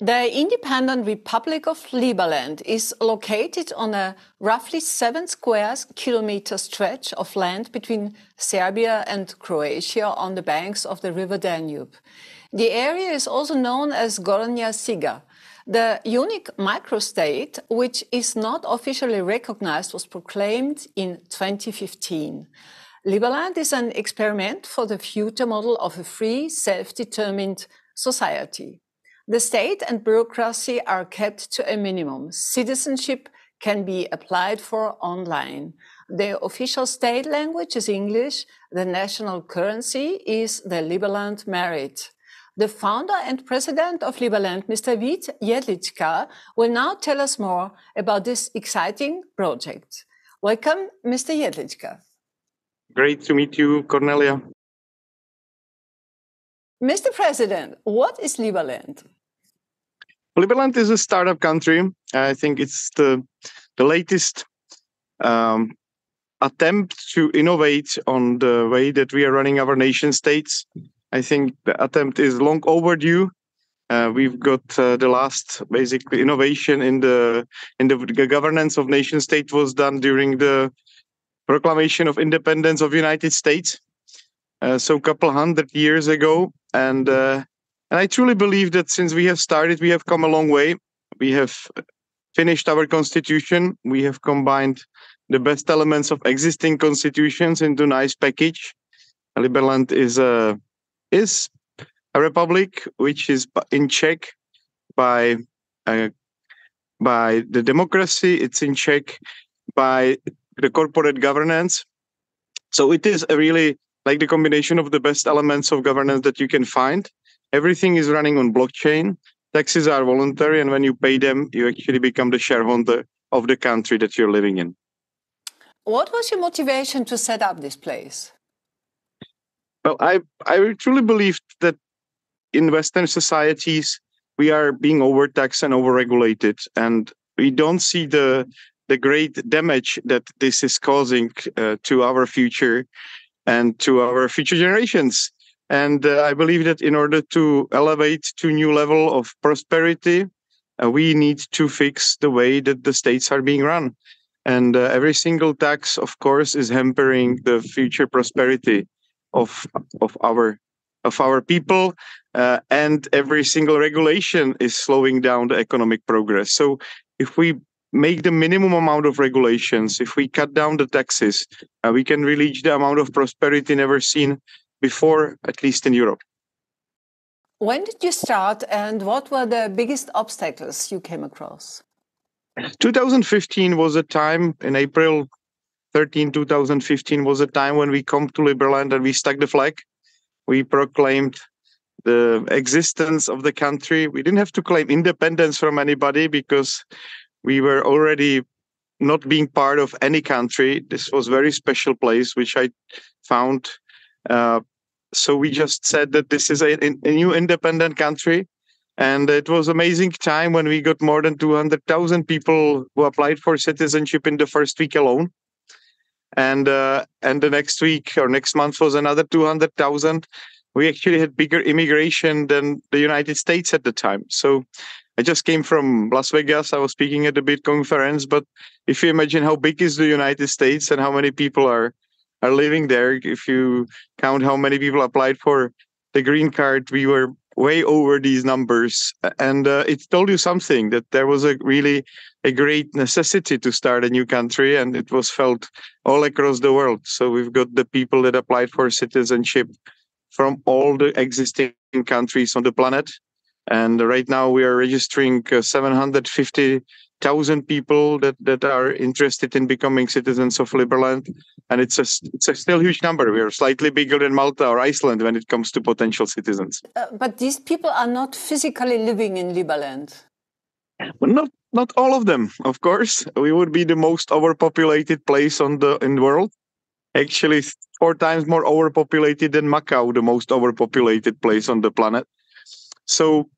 The independent Republic of Liberland is located on a roughly 7 square kilometer stretch of land between Serbia and Croatia on the banks of the river Danube. The area is also known as Gornja Siga. The unique microstate, which is not officially recognized, was proclaimed in 2015. Liberland is an experiment for the future model of a free, self-determined society. The state and bureaucracy are kept to a minimum. Citizenship can be applied for online. The official state language is English. The national currency is the Liberland merit. The founder and president of Liberland, Mr. Vit Jedlicka, will now tell us more about this exciting project. Welcome, Mr. Jedlicka. Great to meet you, Cornelia. Mr. President, what is Liberland? Liberland is a startup country. I think it's the latest attempt to innovate on the way that we are running our nation states. I think the attempt is long overdue. We've got the last basically innovation in the governance of nation state was done during the proclamation of independence of the United States. So a couple hundred years ago. And I truly believe that since we have started, we have come a long way. We have finished our constitution. We have combined the best elements of existing constitutions into a nice package. Liberland is a republic which is in check by the democracy. It's in check by the corporate governance. So it is a really like the combination of the best elements of governance that you can find. Everything is running on blockchain. Taxes are voluntary, and when you pay them, you actually become the shareholder of the country that you're living in. What was your motivation to set up this place? Well, I truly believe that in Western societies, we are being overtaxed and overregulated, and we don't see the great damage that this is causing to our future and to our future generations. And I believe that in order to elevate to a new level of prosperity, we need to fix the way that the states are being run. And every single tax, of course, is hampering the future prosperity of our people, and every single regulation is slowing down the economic progress. So if we make the minimum amount of regulations, if we cut down the taxes, we can reach the amount of prosperity never seen before, at least in Europe. When did you start, and what were the biggest obstacles you came across? 2015 was a time, in April 13, 2015 was a time when we come to Liberland and we stuck the flag. We proclaimed the existence of the country. We didn't have to claim independence from anybody because we were already not being part of any country. This was a very special place, which I found. So we just said that this is a new independent country. And it was an amazing time when we got more than 200,000 people who applied for citizenship in the first week alone. And the next week or next month was another 200,000. We actually had bigger immigration than the United States at the time. So I just came from Las Vegas. I was speaking at a big conference. But if you imagine how big is the United States and how many people are living there, if you count how many people applied for the green card, we were way over these numbers. And it told you something, that there was a great necessity to start a new country, and it was felt all across the world. So we've got the people that applied for citizenship from all the existing countries on the planet. And right now we are registering 750,000 people that are interested in becoming citizens of Liberland. And it's a still huge number. We are slightly bigger than Malta or Iceland when it comes to potential citizens. But these people are not physically living in Liberland. Well, not all of them, of course. We would be the most overpopulated place in the world. Actually, 4 times more overpopulated than Macau, the most overpopulated place on the planet. So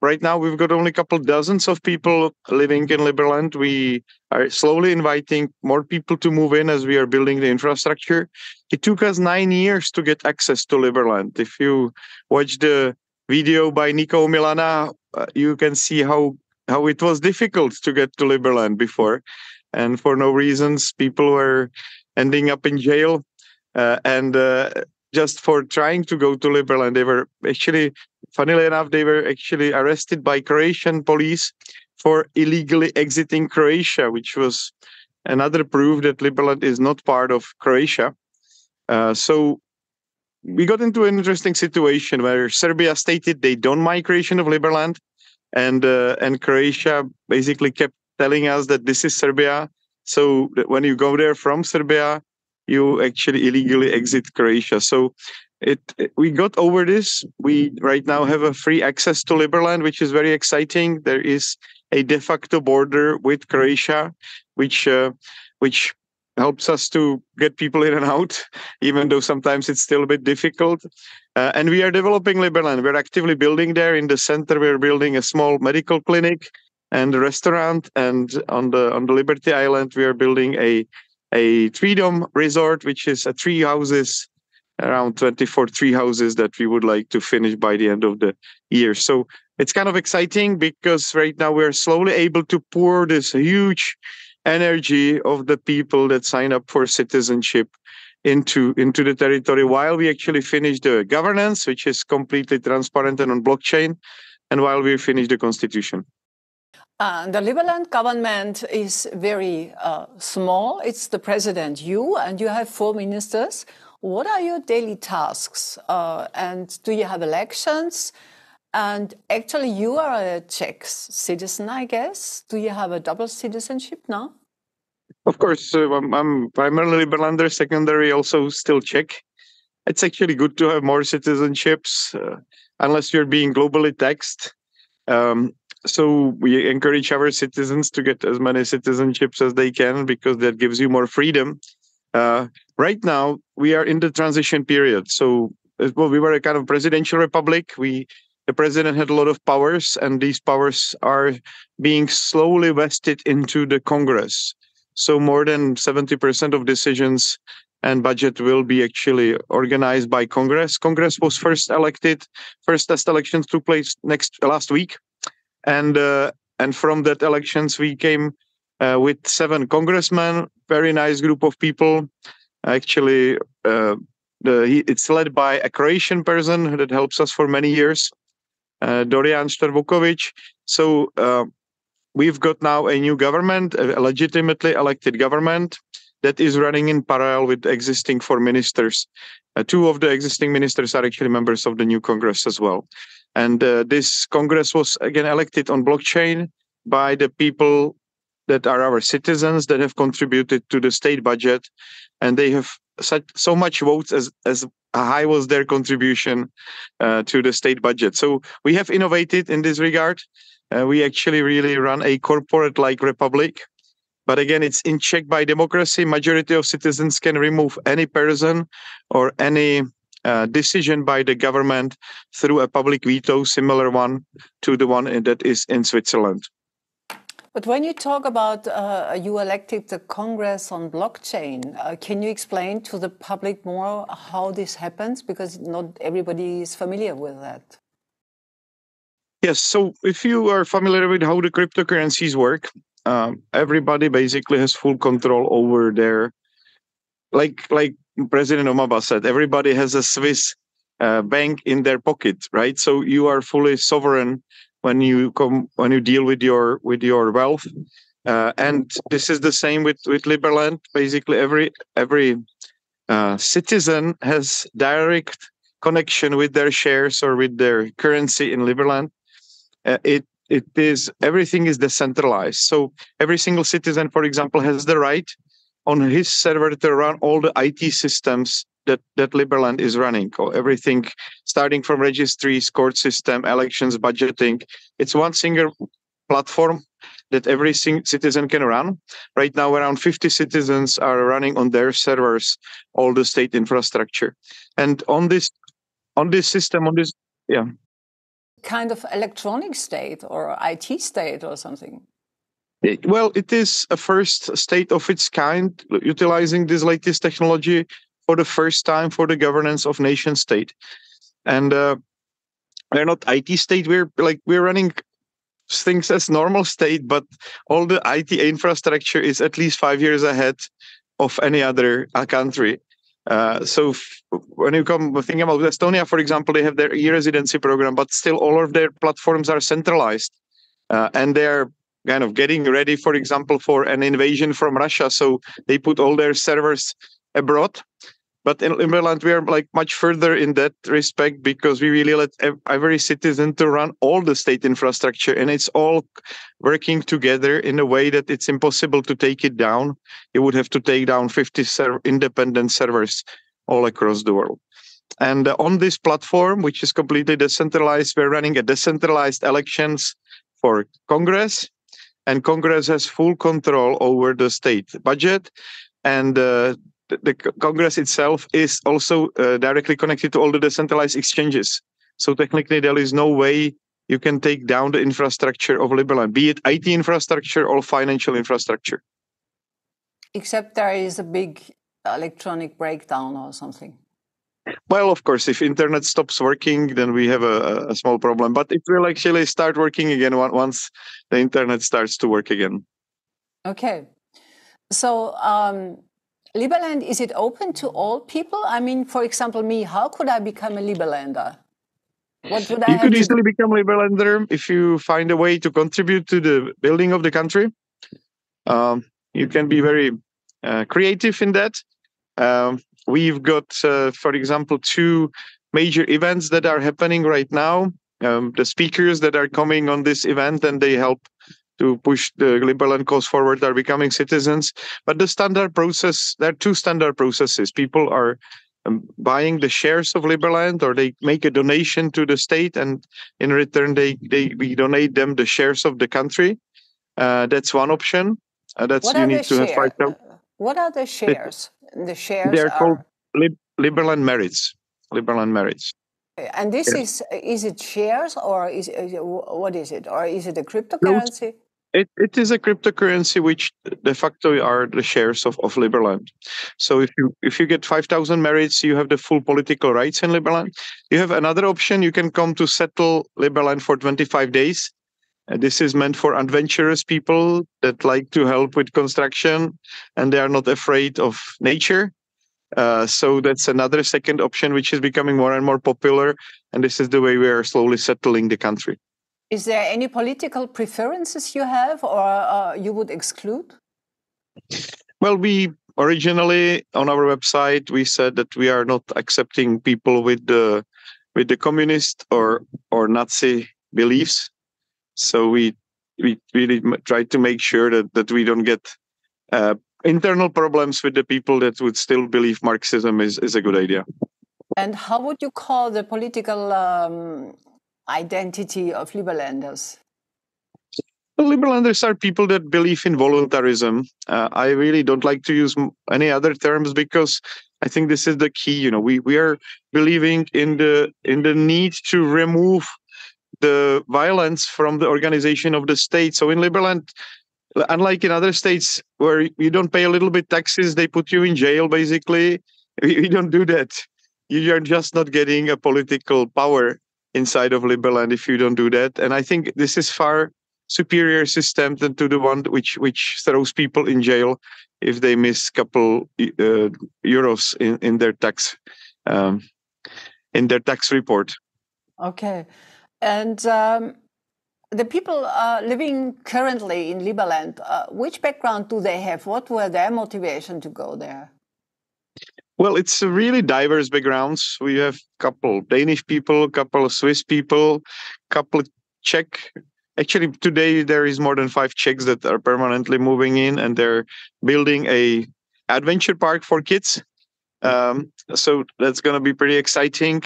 right now we've got only a couple dozens of people living in Liberland. We are slowly inviting more people to move in as we are building the infrastructure. It took us 9 years to get access to Liberland. If you watch the video by Nico Milana, you can see how it was difficult to get to Liberland before, and for no reasons, people were ending up in jail, and just for trying to go to Liberland, they were actually, funnily enough, they were actually arrested by Croatian police for illegally exiting Croatia, which was another proof that Liberland is not part of Croatia. So we got into an interesting situation where Serbia stated they don't mind creation of Liberland, and Croatia basically kept telling us that this is Serbia. So that when you go there from Serbia, you actually illegally exit Croatia. So we got over this. We right now have a free access to Liberland, which is very exciting. There is a de facto border with Croatia, which helps us to get people in and out, even though sometimes it's still a bit difficult. And we are developing Liberland. We're actively building there. In the center, we're building a small medical clinic and a restaurant. And on the Liberty Island, we are building a Freedom Resort, which is three houses, around 24 tree houses that we would like to finish by the end of the year. So it's kind of exciting because right now we're slowly able to pour this huge energy of the people that sign up for citizenship into the territory while we actually finish the governance, which is completely transparent and on blockchain, and while we finish the constitution. The Liberland government is very small. It's the president, you, and you have 4 ministers. What are your daily tasks? And do you have elections? And actually, you are a Czech citizen, I guess. Do you have a double citizenship now? Of course, I'm primarily Liberlander, secondary, also still Czech. It's actually good to have more citizenships, unless you're being globally taxed. So we encourage our citizens to get as many citizenships as they can because that gives you more freedom. Right now, we are in the transition period. So we were a kind of presidential republic. The president had a lot of powers, and these powers are being slowly vested into the Congress. So more than 70% of decisions and budget will be actually organized by Congress. Congress was first test elections took place last week. And from that elections, we came with 7 congressmen, very nice group of people. Actually, it's led by a Croatian person that helps us for many years, Dorian Štrvoković. So we've got now a new government, a legitimately elected government that is running in parallel with existing 4 ministers. 2 of the existing ministers are actually members of the new Congress as well. And this Congress was again elected on blockchain by the people that are our citizens that have contributed to the state budget, and they have so much votes as high was their contribution to the state budget. So we have innovated in this regard. We actually really run a corporate-like republic. But again, it's in check by democracy. Majority of citizens can remove any person or any decision by the government through a public veto, similar one to the one that is in Switzerland. But when you talk about you elected the Congress on blockchain, can you explain to the public more how this happens? Because not everybody is familiar with that. Yes, so if you are familiar with how the cryptocurrencies work, everybody basically has full control over their, like President Obama said, everybody has a Swiss bank in their pocket, right? So you are fully sovereign when you deal with your wealth, and this is the same with Liberland. Basically, every citizen has direct connection with their shares or with their currency in Liberland. Everything is decentralized. So every single citizen, for example, has the right on his server to run all the IT systems that Liberland is running. Everything starting from registries, court system, elections, budgeting. It's one single platform that every citizen can run. Right now, around 50 citizens are running on their servers all the state infrastructure. And on this system, kind of electronic state or IT state or something? It is a first state of its kind, utilizing this latest technology for the first time for the governance of nation state. And we're not IT state. We're running things as normal state, but all the IT infrastructure is at least 5 years ahead of any other country. When you come thinking about Estonia, for example, they have their e-residency program, but still all of their platforms are centralized, and they're kind of getting ready, for example, for an invasion from Russia. So they put all their servers abroad. But in Liberland, we are like much further in that respect, because we really let every citizen to run all the state infrastructure, and it's all working together in a way that it's impossible to take it down. You would have to take down 50 independent servers all across the world. And on this platform, which is completely decentralized, we're running a decentralized elections for Congress, and Congress has full control over the state budget, and the Congress itself is also directly connected to all the decentralized exchanges. So technically, there is no way you can take down the infrastructure of Liberland, be it IT infrastructure or financial infrastructure. Except there is a big electronic breakdown or something. Well, of course, if internet stops working, then we have a small problem. But it will actually start working again once the internet starts to work again. Okay. So Liberland, is it open to all people? I mean, for example, me, how could I become a Liberlander? What would I You could easily become a Liberlander if you find a way to contribute to the building of the country. You can be very creative in that. We've got, for example, 2 major events that are happening right now. The speakers that are coming on this event, and they help to push the Liberland cause forward, are becoming citizens. But the standard process, there are 2 standard processes. People are buying the shares of Liberland, or they make a donation to the state, and in return, we donate them the shares of the country. That's one option. What are the shares? The shares they're called Liberland merits. Liberland merits. And this is it shares, or what is it? Or is it a cryptocurrency? It is a cryptocurrency, which de facto are the shares of Liberland. So if you get 5,000 merits, you have the full political rights in Liberland. You have another option. You can come to settle Liberland for 25 days. This is meant for adventurous people that like to help with construction, and they are not afraid of nature. So that's another second option, which is becoming more and more popular. And this is the way we are slowly settling the country. Is there any political preferences you have, or you would exclude? Well, we originally on our website, we said that we are not accepting people with the communist or Nazi beliefs. So we really try to make sure that we don't get internal problems with the people that would still believe Marxism is a good idea. And how would you call the political identity of Liberlanders? Well, Liberlanders are people that believe in voluntarism. I really don't like to use any other terms, because I think this is the key. We are believing in the need to remove the violence from the organization of the state. So in Liberland, unlike in other states where you don't pay a little bit taxes, they put you in jail, basically. We don't do that. You are just not getting a political power inside of Liberland if you don't do that. And I think this is far superior system than to the one which throws people in jail if they miss a couple euros in their tax report. Okay. And the people living currently in Liberland, which background do they have? What were their motivation to go there? Well, it's a really diverse backgrounds. We have a couple Danish people, a couple of Swiss people, a couple of Czech. Actually, today there is more than 5 Czechs that are permanently moving in, and they're building a adventure park for kids. So that's going to be pretty exciting.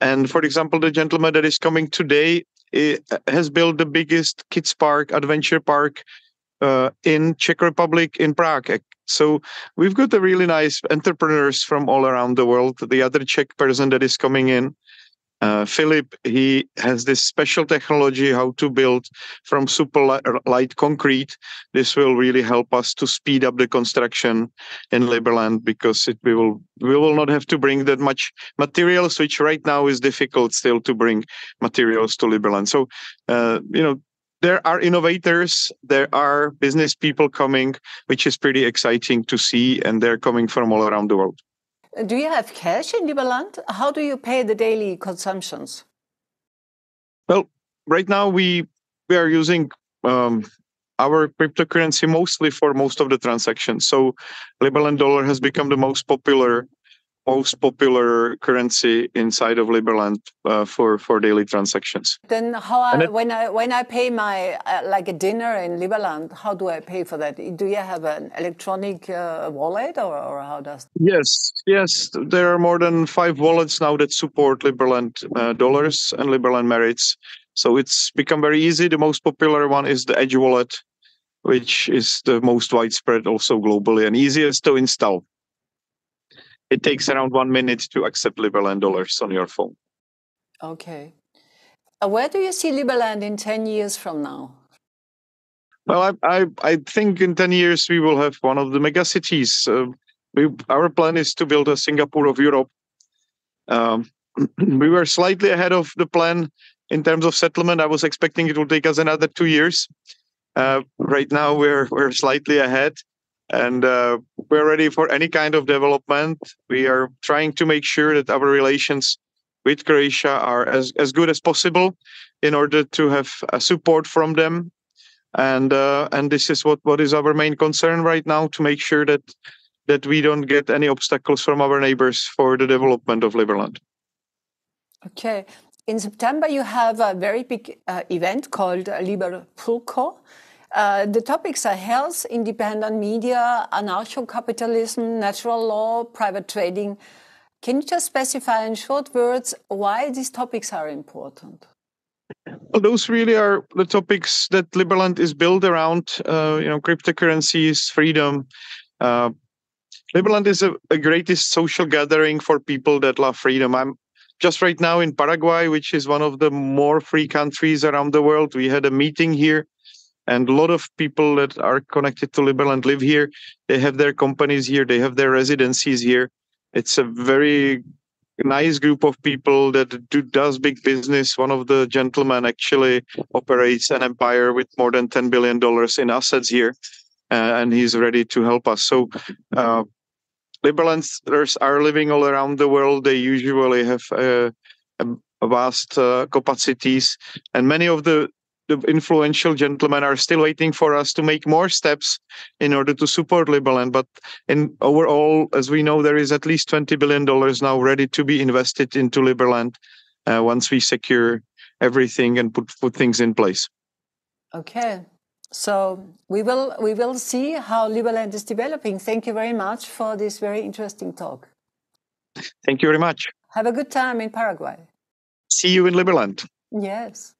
And for example, the gentleman that is coming today has built the biggest kids park, adventure park in Czech Republic, in Prague. So we've got a really nice entrepreneurs from all around the world. The other Czech person that is coming in Philip, he has this special technology how to build from super light concrete. This will really help us to speed up the construction in Liberland, because we will not have to bring that much materials, which right now is difficult still to bring materials to Liberland. So, there are innovators, there are business people coming, which is pretty exciting to see, and they're coming from all around the world. Do you have cash in Liberland? How do you pay the daily consumptions? Well, right now we are using our cryptocurrency mostly for most of the transactions. So Liberland dollar has become the most popular currency inside of Liberland for daily transactions. Then when I pay my like a dinner in Liberland, how do I pay for that? Do you have an electronic wallet, or how does? Yes. There are more than 5 wallets now that support Liberland dollars and Liberland merits. So it's become very easy. The most popular one is the Edge wallet, which is the most widespread also globally and easiest to install. It takes around 1 minute to accept Liberland dollars on your phone. Okay. Where do you see Liberland in 10 years from now? Well, I think in 10 years we will have one of the mega cities. Our plan is to build a Singapore of Europe. We were slightly ahead of the plan in terms of settlement. I was expecting it will take us another 2 years. Right now we're slightly ahead. And we're ready for any kind of development. We are trying to make sure that our relations with Croatia are as good as possible in order to have support from them. And this is what is our main concern right now, to make sure that we don't get any obstacles from our neighbors for the development of Liberland. Okay. In September, you have a very big event called LiberP. The topics are health, independent media, anarcho-capitalism, natural law, private trading. Can you just specify in short words why these topics are important? Well, those really are the topics that Liberland is built around. Cryptocurrencies, freedom. Liberland is a greatest social gathering for people that love freedom. I'm just right now in Paraguay, which is one of the more free countries around the world. We had a meeting here. And a lot of people that are connected to Liberland live here. They have their companies here. They have their residencies here. It's a very nice group of people that does big business. One of the gentlemen actually operates an empire with more than $10 billion in assets here. And he's ready to help us. So Liberlanders are living all around the world. They usually have vast capacities. And many of the influential gentlemen are still waiting for us to make more steps in order to support Liberland. But overall, as we know, there is at least $20 billion now ready to be invested into Liberland once we secure everything and put things in place. Okay. So we will see how Liberland is developing. Thank you very much for this very interesting talk. Thank you very much. Have a good time in Paraguay. See you in Liberland. Yes.